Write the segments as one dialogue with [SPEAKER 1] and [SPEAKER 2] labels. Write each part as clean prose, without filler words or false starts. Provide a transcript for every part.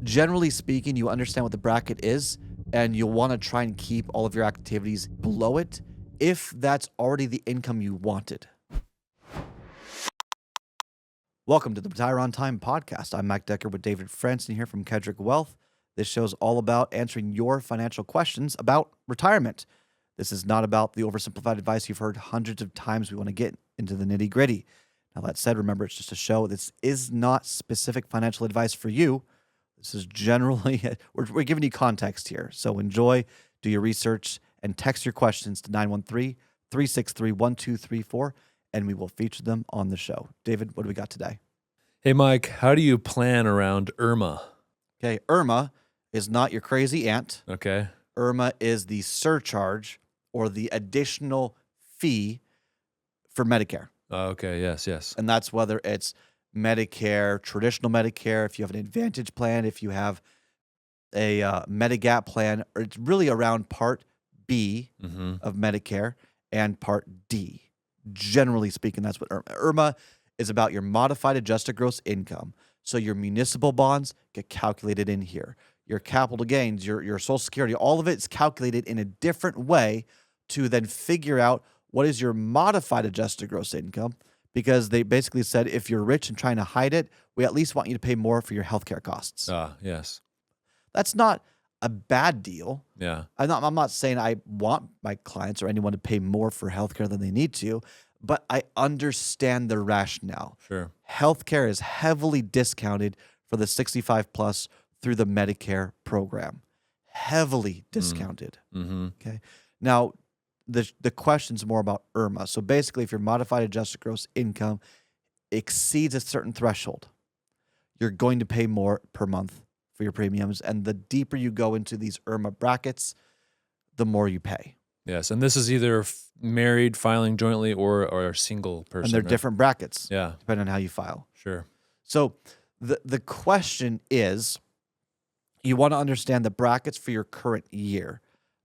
[SPEAKER 1] Generally speaking, you understand what the bracket is, and you'll want to try and keep all of your activities below it if that's already the income you wanted. Welcome to the Retire on Time podcast. I'm Mac Decker with David Franson here from Kedrick Wealth. This show's all about answering your financial questions about retirement. This is not about the oversimplified advice you've heard hundreds of times. We want to get into the nitty gritty. Now, that said, remember, it's just a show. This is not specific financial advice for you. This is generally, we're giving you context here. So enjoy, do your research, and text your questions to 913-363-1234, and we will feature them on the show. David, what do we got today?
[SPEAKER 2] Hey, Mike, how do you plan around IRMAA?
[SPEAKER 1] Okay, IRMAA is not your crazy aunt.
[SPEAKER 2] Okay.
[SPEAKER 1] IRMAA is the surcharge or the additional fee for Medicare.
[SPEAKER 2] Okay, yes.
[SPEAKER 1] And that's whether it's Medicare, traditional Medicare, if you have an Advantage plan, if you have a Medigap plan, or it's really around Part B of Medicare and Part D. Generally speaking, that's what IRMAA is about. Your modified adjusted gross income. So your municipal bonds get calculated in here. Your capital gains, your Social Security, all of it is calculated in a different way to then figure out what is your modified adjusted gross income, because they basically said if you're rich and trying to hide it, we at least want you to pay more for your healthcare costs.
[SPEAKER 2] Yes.
[SPEAKER 1] That's not a bad deal.
[SPEAKER 2] Yeah.
[SPEAKER 1] I'm not saying I want my clients or anyone to pay more for healthcare than they need to, but I understand the rationale.
[SPEAKER 2] Sure.
[SPEAKER 1] Healthcare is heavily discounted for the 65 plus through the Medicare program. Heavily discounted. Okay. Now, the question's more about IRMAA. So basically, if your modified adjusted gross income exceeds a certain threshold, you're going to pay more per month for your premiums. And the deeper you go into these IRMAA brackets, the more you pay.
[SPEAKER 2] Yes, and this is either married, filing jointly, or a single person.
[SPEAKER 1] And they're
[SPEAKER 2] right?
[SPEAKER 1] different brackets,
[SPEAKER 2] Yeah.
[SPEAKER 1] depending on how you file.
[SPEAKER 2] Sure.
[SPEAKER 1] So the question is, you want to understand the brackets for your current year,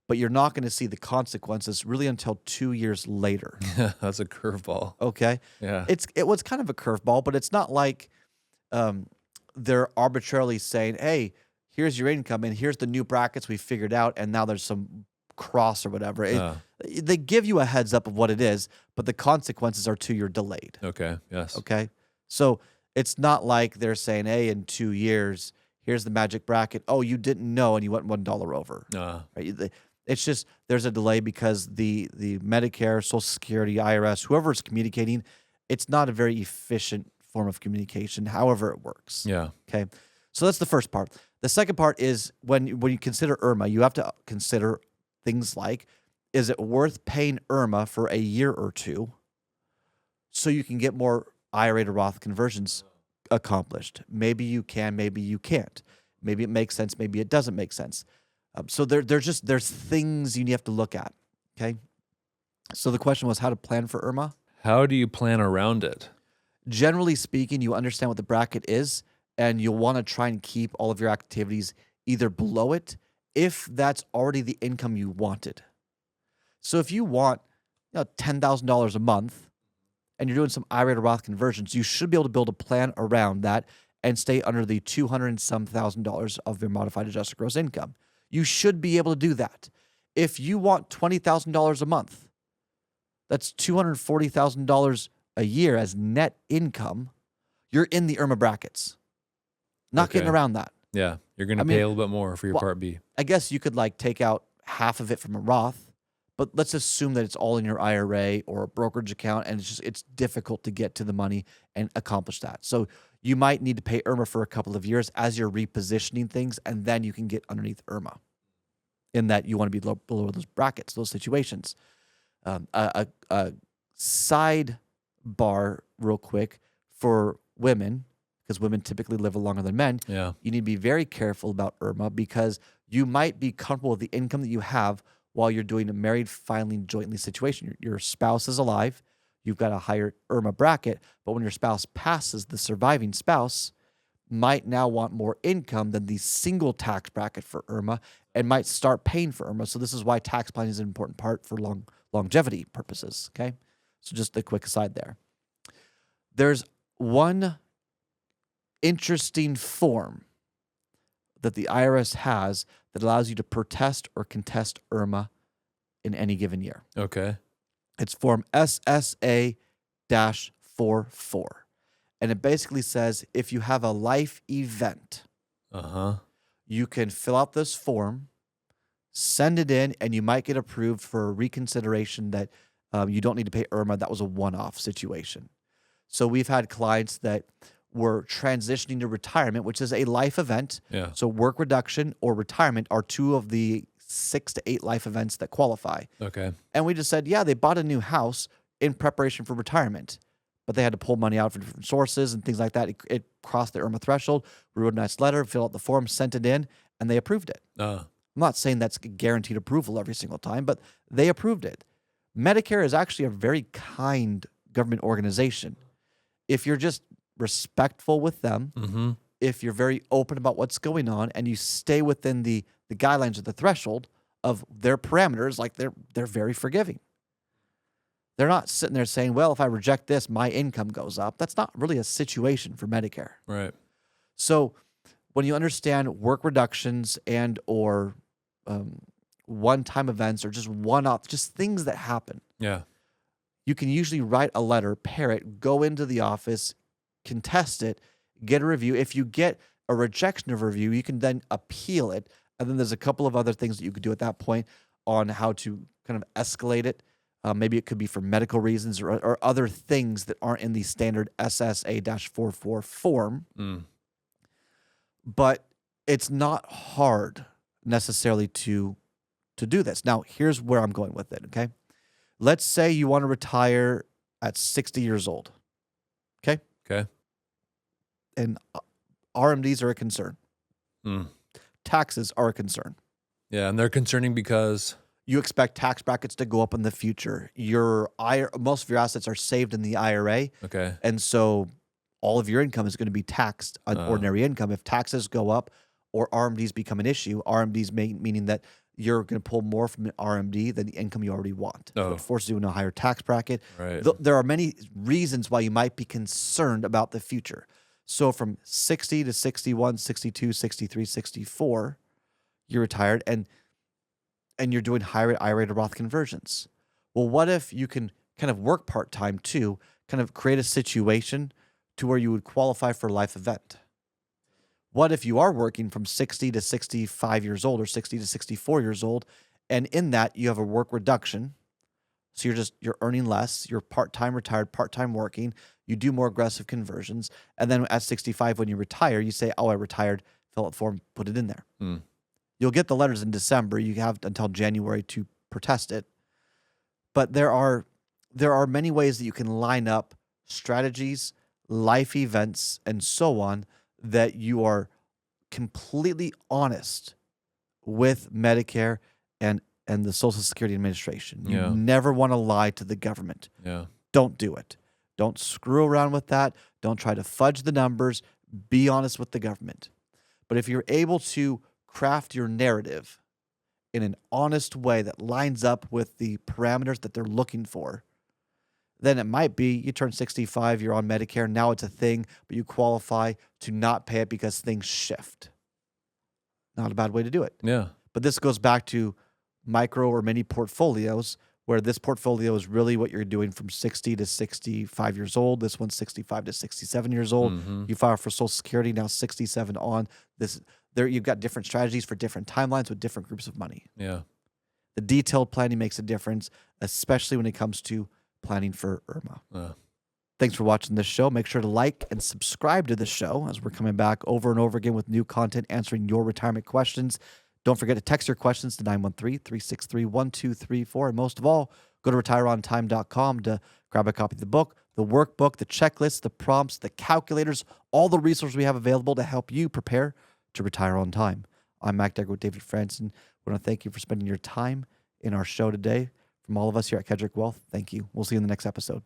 [SPEAKER 1] but you're not going to see the consequences really until 2 years later.
[SPEAKER 2] That's a curveball.
[SPEAKER 1] Okay?
[SPEAKER 2] Yeah.
[SPEAKER 1] It was kind of a curveball, but it's not like they're arbitrarily saying, hey, here's your income and here's the new brackets we figured out, and now there's some cross or whatever. They give you a heads up of what it is, but the consequences are 2 year delayed.
[SPEAKER 2] Okay. Yes.
[SPEAKER 1] Okay? So it's not like they're saying, hey, in 2 years, here's the magic bracket. Oh, you didn't know and you went $1 over. Right? It's just there's a delay because the Medicare, Social Security, IRS, whoever's communicating, it's not a very efficient form of communication, however it works.
[SPEAKER 2] Yeah.
[SPEAKER 1] Okay? So that's the first part. The second part is when you consider IRMAA, you have to consider things like, is it worth paying IRMAA for a year or two so you can get more IRA to Roth conversions accomplished? Maybe you can, maybe you can't. Maybe it makes sense, maybe it doesn't make sense. So there's things you have to look at, okay? So the question was how to plan for IRMAA.
[SPEAKER 2] How do you plan around it?
[SPEAKER 1] Generally speaking, you understand what the bracket is, and you'll want to try and keep all of your activities either below it if that's already the income you wanted. So if you want $10,000 a month and you're doing some IRA to Roth conversions, you should be able to build a plan around that and stay under the $200 and some thousand of your modified adjusted gross income. You should be able to do that. If you want $20,000 a month, that's $240,000 a year as net income, you're in the IRMAA brackets. Not getting around that.
[SPEAKER 2] Yeah, you're going to pay a little bit more for your Part B.
[SPEAKER 1] I guess you could take out half of it from a Roth, but let's assume that it's all in your IRA or a brokerage account, and it's difficult to get to the money and accomplish that. So you might need to pay IRMAA for a couple of years as you're repositioning things, and then you can get underneath IRMAA in that you want to be below those brackets, those situations. A sidebar real quick for women, because women typically live longer than men, you need to be very careful about IRMAA because you might be comfortable with the income that you have while you're doing a married filing jointly situation. Your spouse is alive, you've got a higher IRMAA bracket, but when your spouse passes, the surviving spouse might now want more income than the single tax bracket for IRMAA and might start paying for IRMAA. So this is why tax planning is an important part for longevity purposes, okay? So just a quick aside there. There's one interesting form that the IRS has that allows you to protest or contest IRMAA in any given year.
[SPEAKER 2] Okay.
[SPEAKER 1] It's Form SSA-44. And it basically says if you have a life event, you can fill out this form, send it in, and you might get approved for a reconsideration that you don't need to pay IRMAA. That was a one-off situation. So we've had clients that were transitioning to retirement, which is a life event.
[SPEAKER 2] Yeah.
[SPEAKER 1] So work reduction or retirement are two of the 6 to 8 life events that qualify.
[SPEAKER 2] Okay.
[SPEAKER 1] And we just said, yeah, they bought a new house in preparation for retirement, but they had to pull money out from different sources and things like that. It crossed the IRMAA threshold. We wrote a nice letter, filled out the form, sent it in, and they approved it. I'm not saying that's guaranteed approval every single time, but they approved it. Medicare is actually a very kind government organization. If you're just respectful with them, if you're very open about what's going on, and you stay within the guidelines of the threshold of their parameters, like they're very forgiving. They're not sitting there saying, well, if I reject this, my income goes up. That's not really a situation for Medicare.
[SPEAKER 2] Right.
[SPEAKER 1] So when you understand work reductions and or one-time events or just one-off, just things that happen, you can usually write a letter, pair it, go into the office, contest it, get a review. If you get a rejection of a review, you can then appeal it. And then there's a couple of other things that you could do at that point on how to kind of escalate it. Maybe it could be for medical reasons or other things that aren't in the standard SSA-44 form. But it's not hard necessarily to do this. Now, here's where I'm going with it, okay? Let's say you want to retire at 60 years old, okay?
[SPEAKER 2] Okay.
[SPEAKER 1] And RMDs are a concern. Taxes are a concern.
[SPEAKER 2] Yeah, and they're concerning because
[SPEAKER 1] you expect tax brackets to go up in the future. Most of your assets are saved in the IRA.
[SPEAKER 2] Okay.
[SPEAKER 1] And so all of your income is going to be taxed on ordinary income. If taxes go up or RMDs become an issue, RMDs meaning that you're going to pull more from an RMD than the income you already want. So it forces you in a higher tax bracket.
[SPEAKER 2] Right.
[SPEAKER 1] There are many reasons why you might be concerned about the future. So from 60 to 61, 62, 63, 64, you're retired and you're doing high IRA to Roth conversions. Well, what if you can kind of work part-time too, kind of create a situation to where you would qualify for a life event? What if you are working from 60 to 65 years old or 60 to 64 years old, and in that you have a work reduction? So you're earning less, you're part-time retired, part-time working, you do more aggressive conversions, and then at 65 when you retire, you say, oh, I retired, fill out the form, put it in there. You'll get the letters in December. You have until January to protest it. But there are many ways that you can line up strategies, life events, and so on that you are completely honest with Medicare and the Social Security Administration. You never want to lie to the government. Don't do it. Don't screw around with that. Don't try to fudge the numbers. Be honest with the government. But if you're able to craft your narrative in an honest way that lines up with the parameters that they're looking for, then it might be you turn 65, you're on Medicare, now it's a thing, but you qualify to not pay it because things shift. Not a bad way to do it.
[SPEAKER 2] Yeah.
[SPEAKER 1] But this goes back to micro or mini portfolios, where this portfolio is really what you're doing from 60 to 65 years old. This one's 65 to 67 years old. You file for Social Security, now 67 on. You've got different strategies for different timelines with different groups of money.
[SPEAKER 2] Yeah.
[SPEAKER 1] The detailed planning makes a difference, especially when it comes to planning for IRMAA. Thanks for watching this show. Make sure to like and subscribe to the show as we're coming back over and over again with new content answering your retirement questions. Don't forget to text your questions to 913-363-1234. And most of all, go to retireontime.com to grab a copy of the book, the workbook, the checklist, the prompts, the calculators, all the resources we have available to help you prepare to retire on time. I'm Mac Decker with David Franson. We want to thank you for spending your time in our show today. From all of us here at Kedrick Wealth, thank you. We'll see you in the next episode.